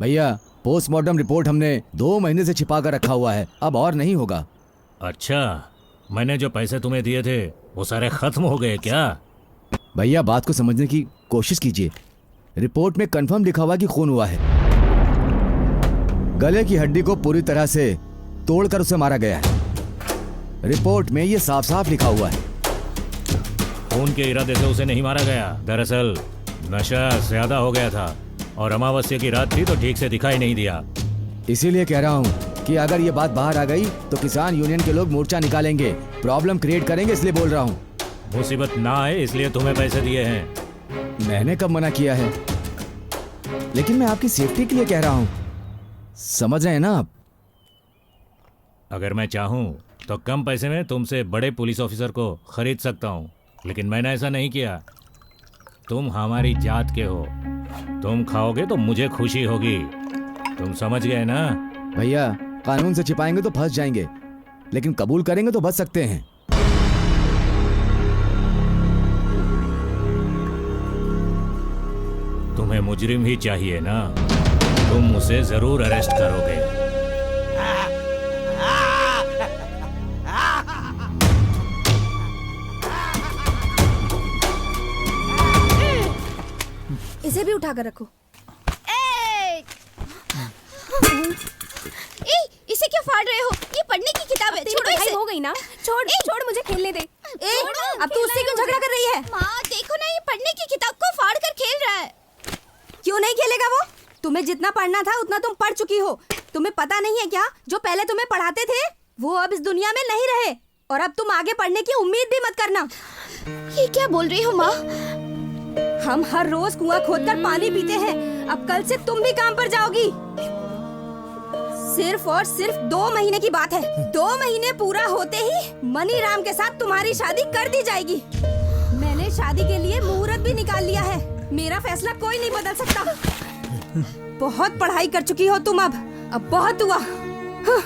भैया postmortem report हमने 2 महीने से छिपा कर रखा हुआ है, अब और नहीं होगा। अच्छा, मैंने जो पैसे तुम्हें दिए थे वो सारे खत्म हो गए क्या? भैया बात को समझने की कोशिश कीजिए। रिपोर्ट में कंफर्म लिखा हुआ कि खून हुआ है। गले की हड्डी को पूरी तरह से तोड़कर उसे मारा गया है। रिपोर्ट में ये साफ साफ लिखा हुआ है। खून के इरादे से उसे नहीं मारा गया। दरअसल नशा ज्यादा हो गया था और अमावस्या की रात थी तो ठीक से दिखाई नहीं दिया। इसीलिए कह रहा हूँ कि अगर ये बात बाहर आ गई तो किसान यूनियन के लोग मोर्चा निकालेंगे, प्रॉब्लम क्रिएट करेंगे, इसलिए बोल रहा हूँ। मुसीबत ना आए इसलिए तुम्हें पैसे दिए हैं। मैंने कब मना किया है? लेकिन मैं आपकी सेफ्टी के लिए कह रहा हूँ, समझ रहे हैं ना आप? अगर मैं चाहूँ तो कम पैसे में तुमसे बड़े पुलिस ऑफिसर को खरीद सकता हूँ, लेकिन मैंने ऐसा नहीं किया। तुम हमारी जात के हो, तुम खाओगे तो मुझे खुशी होगी। तुम समझ गए ना? भैया कानून से छिपाएंगे तो फंस जाएंगे, लेकिन कबूल करेंगे तो बच सकते हैं। तुम्हें मुजरिम ही चाहिए ना? तुम उसे जरूर अरेस्ट करोगे। इसे भी उठा कर रखो। इसे क्यों फाड़ रहे हो? ये पढ़ने की किताब है। छोड़ो इसे। हो गई ना, छोड़ मुझे खेलने दे। अब तू उससे क्यों झगड़ा कर रही है? माँ देखो ना, ये पढ़ने की किताब को फाड़ कर खेल रहा है। क्यों नहीं खेलेगा वो? तुम्हें जितना पढ़ना था उतना तुम पढ़ चुकी हो। तुम्हें पता नहीं है क्या, जो पहले तुम्हें पढ़ाते थे वो अब इस दुनिया में नहीं रहे, और अब तुम आगे पढ़ने की उम्मीद भी मत करना। ये क्या बोल रही हो माँ? हम हर रोज कुआं खोदकर पानी पीते हैं, अब कल से तुम भी काम पर जाओगी। सिर्फ और सिर्फ 2 महीने की बात है। 2 महीने पूरा होते ही मनीराम के साथ तुम्हारी शादी कर दी जाएगी। मैंने शादी के लिए मुहूर्त भी निकाल लिया है। मेरा फैसला कोई नहीं बदल सकता। बहुत पढ़ाई कर चुकी हो तुम, अब बहुत हुआ। हाँ।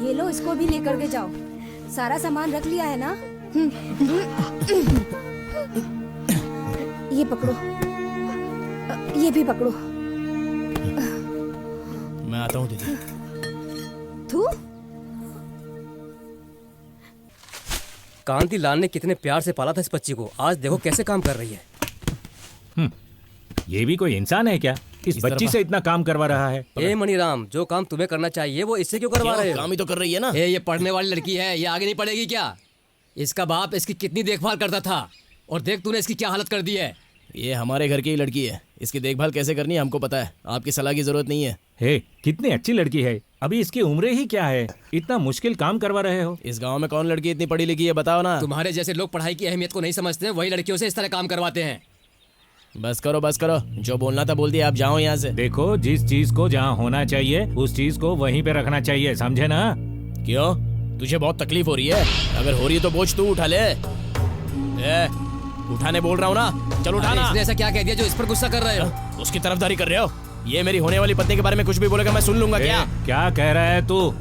ये लो, इसको भी लेकर के जाओ। सारा सामान रख लिया है ना? ये पकड़ो, ये भी पकड़ो। मैं आता हूँ दीदी। तू? कांति लाल ने कितने प्यार से पाला था इस बच्ची को, आज देखो कैसे काम कर रही है। ये भी कोई इंसान है क्या? इस बच्ची से इतना काम करवा रहा है। ए मनीराम, जो काम तुम्हें करना चाहिए वो इससे क्यों करवा रहे हो? काम ही तो कर रही है ना। ये पढ़ने वाली लड़की है, ये आगे नहीं पढ़ेगी क्या? इसका बाप इसकी कितनी देखभाल करता था, और देख तूने इसकी क्या हालत कर दी है। ये हमारे घर की ही लड़की है, इसकी देखभाल कैसे करनी है हमको पता है, आपकी सलाह की जरूरत नहीं है। हे, कितनी अच्छी लड़की है, अभी इसकी उम्र ही क्या है, इतना मुश्किल काम करवा रहे हो। इस गांव में कौन लड़की इतनी पढ़ी लिखी है बताओ ना। तुम्हारे जैसे लोग पढ़ाई की अहमियत को नहीं समझते हैं, वही लड़कियों से इस तरह काम करवाते हैं। बस करो, जो बोलना था बोल दिया, आप जाओ यहाँ से। देखो, जिस चीज को जहाँ होना चाहिए उस चीज को वहीं पे रखना चाहिए, समझे ना? क्यों, तुझे बहुत तकलीफ हो रही है? अगर हो रही है तो बोझ तू उठा ले। उठाने बोल रहा हूँ ना, चल उठाना। इसने ऐसा क्या कह दिया जो इस पर गुस्सा कर रहे हो? उसकी तरफदारी कर रहे हो? ये मेरी होने वाली पत्नी के बारे में कुछ भी बोलेगा मैं सुन लूंगा। क्या कह रहा है तू?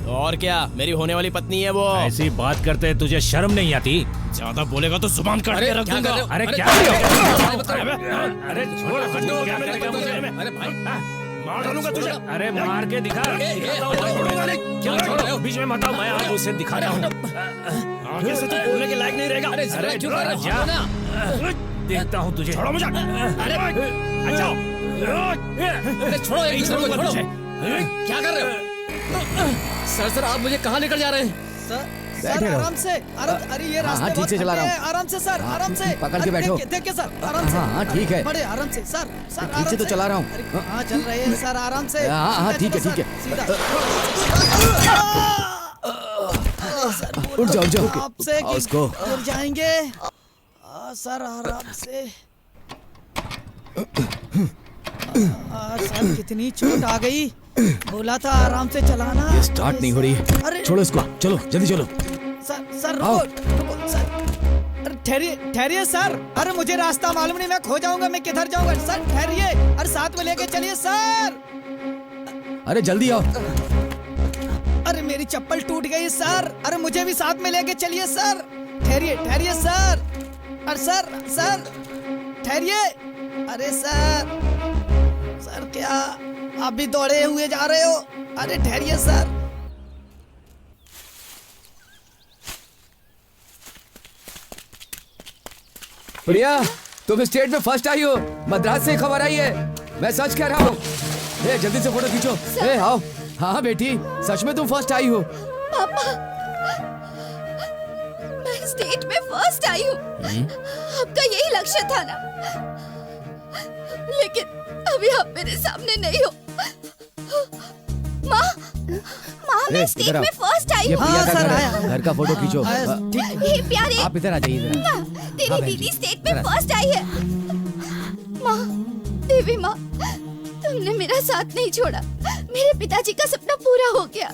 और क्या, मेरी होने वाली पत्नी है वो। ऐसी बात करते तुझे शर्म नहीं आती? ज्यादा बोलेगा तो जुबान काट के रख दूंगा। अरे क्या? अरे छोड़, क्या करेगा मुझे? अरे भाई, मार डालूंगा तुझे। अरे मार के दिखा। क्या छोड़ रहे हो? बीच में मत आओ, मैं आज उसे दिखाता हूँ। आगे से तू बोलने के लायक नहीं रहेगा। अरे क्यों कर रहे हो ना? देखता हूँ तुझे। छोड़ो मुझे। अरे अच्छा, अरे छोड़ो, एक दूसरे को छोड़ो। क्या कर रहे हो? सर आप मुझे कहाँ लेकर जा रहे हैं? बैठे रहो। आराम से, अरे ये रास्ते ठीक से चला रहा हूँ। आराम से सर, आराम से पकड़ के बैठो। देखिए सर, आराम से। हाँ ठीक है, बड़े आराम से सर, ठीक से तो चला रहा हूँ। हाँ चल रहे हैं सर, आराम से। हाँ ठीक है, ठीक है। सीधा उठ जाओ। आपसे उसको गिर जाएंगे। सर आराम से। सर कितनी चोट आ गई, बोला था आराम से चलाना। ये स्टार्ट नहीं हो रही है। अरे छोड़ो इसको, चलो जल्दी चलो। सर रुको सर, अरे ठहरिए सर। अरे मुझे रास्ता मालूम नहीं, मैं खो जाऊंगा, मैं किधर जाऊंगा। सर ठहरिए, अरे साथ में लेके चलिए सर। अरे जल्दी आओ। अरे मेरी चप्पल टूट गई सर, अरे मुझे भी साथ में लेके चलिए सर। ठहरिए सर। अरे सर ठहरिए। अरे सर क्या आप भी दौड़े हुए जा रहे हो। अरे ठहरिए सर। प्रिया, तुम स्टेट में फर्स्ट आई हो। मद्रास से खबर आई है, मैं सच कह रहा हूँ। ए, जल्दी से फोटो खींचो। ए, आओ। हाँ बेटी, सच में तुम फर्स्ट आई हो। पापा, मैं स्टेट में फर्स्ट आई हूँ। आपका यही लक्ष्य था ना? लेकिन अभी आप मेरे सामने नहीं हो। माँ, मैं ए, स्टेट इधर आओ। में फर्स्ट आई ये हूँ। प्रिया का सर, घर आया। है। घर का फोटो खींचो। ठीक। ये प्यारे, आप इधर आ जाइए इधर। माँ, तेरी हाँ, बहन दीदी जी। स्टेट में इधर आ। फर्स्ट आई है। माँ, देवी माँ, तुमने मेरा साथ नहीं छोड़ा। मेरे पिताजी का सपना पूरा हो गया।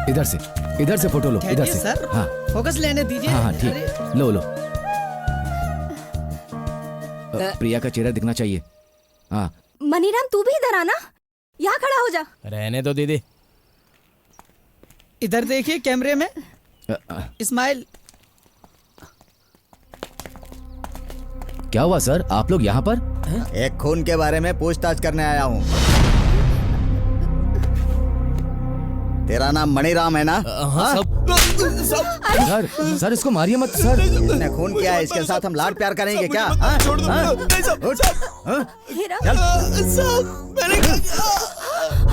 इधर से फोटो लो। इधर ठहरिए से। सर। हाँ फोकस लेने दीजिए। हाँ हाँ अरे, ठीक। लो लो। प्रिया का चेहरा दिखना चाहिए। हाँ मनीराम तू भी इधर आना, यहाँ खड़ा हो जा। रहने दो दीदी। इधर देखिए कैमरे में। स्माइल। क्या हुआ सर, आप लोग यहाँ पर? एक खून के बारे में पूछताछ करने आया हूँ। तेरा नाम मणिराम है ना? हाँ सर सर इसको मारिए मत सर। इसने खून किया है, इसके साथ हम लाड प्यार करेंगे क्या? हाँ? उठ। हाँ? हीरा,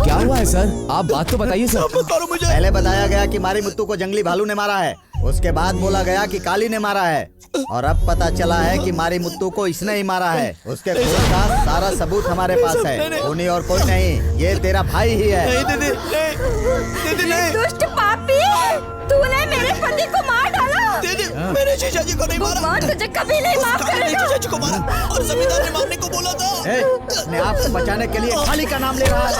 क्या हुआ है सर, आप बात तो बताइए सर। पहले बताया गया कि मारी मुत्तू को जंगली भालू ने मारा है, उसके बाद बोला गया कि काली ने मारा है, और अब पता चला है कि मारी मुत्तू को इसने ही मारा है। उसके खून का सारा सबूत हमारे पास है। खूनी और कोई नहीं, ये तेरा भाई ही है। दुष्ट पापी, तूने मेरे पति को मार डाला। मेरे जीजा जी को नहीं मारा। भगवान तुझे कभी नहीं माफ मेरे करेगा। जीजा जी को मारा और जमींदार ने मारने को बोला था। अपने आप को बचाने के लिए खाली का नाम ले रहा है।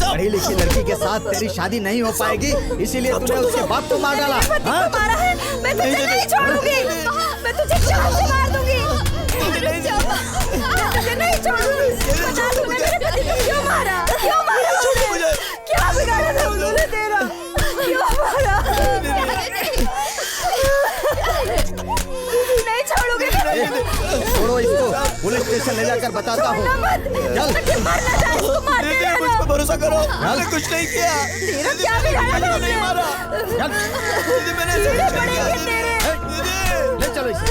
पढ़ी लिखी लड़की के साथ तेरी शादी नहीं हो पाएगी, इसीलिए तूने उसके बाप को मार डाला। पति हाँ? को मारा है, मैं तुझे नहीं छोड़ूंगी। मैं तुझे जान से मार दूंगी। मैं तुझे नहीं छोड़ूंगी। बता तूने मेरे पति को क्यों मारा? क्यों मारा उन्हें? क्या बिगाड़ा था उन्होंने तेरा? क्यों मारा? नहीं छोड़ूंगी। छोड़ो इसको, पुलिस स्टेशन ले जाकर बताता हूँ। चल। मुझे मारना था, इसको मारते रहना। मुझ पर भरोसा करो, मैंने कुछ नहीं किया। तेरा क्या बिगाड़ा था उसने? चल। मैंने ऐसा कुछ नहीं किया। पड़ेंगे तेरे। ले चलो इसे।